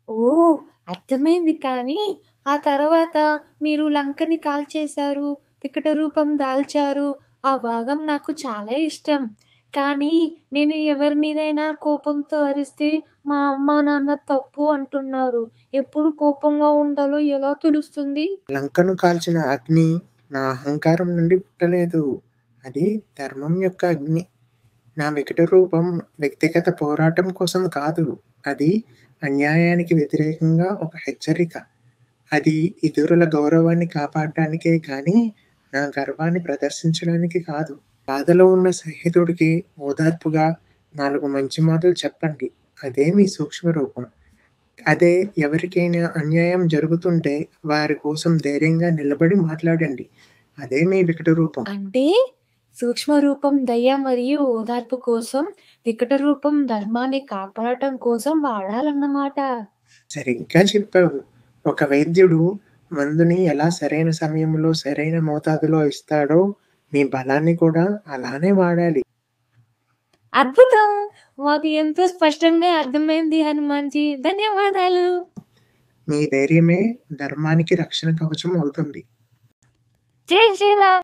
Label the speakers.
Speaker 1: ఓహ్! అర్థమైంది కానీ, ఆ తర్వాత మీరు లంకని కాల్చేశారు, వికట రూపం దాల్చారు. ఆ భాగం నాకు చాలా ఇష్టం. కానీ నేను ఎవరి మీదైనా కోపంతో అరిస్తే మా అమ్మ, నాన్న తప్పు అంటున్నారు. ఎప్పుడు కోపంగా ఉండాలో ఎలా తెలుస్తుంది?
Speaker 2: లంకను కాల్చిన అగ్ని నా అహంకారం నుండి పుట్టలేదు. అది ధర్మం యొక్క అగ్ని. నా వికట రూపం వ్యక్తిగత పోరాటం కోసం కాదు. అది అన్యాయానికి వ్యతిరేకంగా ఒక హెచ్చరిక. అది ఇతరుల గౌరవాన్ని కాపాడడానికే కానీ, నా గర్వాన్ని ప్రదర్శించడానికి కాదు. బాధలో ఉన్న స్నేహితుడికి ఓదార్పుగా 4 మంచి మాటలు చెప్పండి. అదే మీ సూక్ష్మ రూపం. అదే ఎవరికైనా అన్యాయం జరుగుతుంటే వారి కోసం ధైర్యంగా నిలబడి మాట్లాడండి. అదే మీ వికట రూపం.
Speaker 1: అంటే సూక్ష్మ రూపం దయ మరియు ఓదార్పు కోసం, వికట రూపం ధర్మాన్ని కాపాడటం కోసం వాడాలన్నమాట.
Speaker 2: సరిగ్గా చెప్పావు. ఒక వైద్యుడు మందుని ఎలా సరైన సమయంలో, సరైన మోతాదులో ఇస్తాడో, మీ బలాన్ని కూడా అలానే వాడాలి.
Speaker 1: అద్భుతం! మాకు ఎంతో స్పష్టంగా అర్థమైంది హనుమాన్‌జీ. ధన్యవాదాలు.
Speaker 2: మీ ధైర్యమే ధర్మానికి రక్షణ కవచం అవుతుంది.
Speaker 1: జై శ్రీరామ్.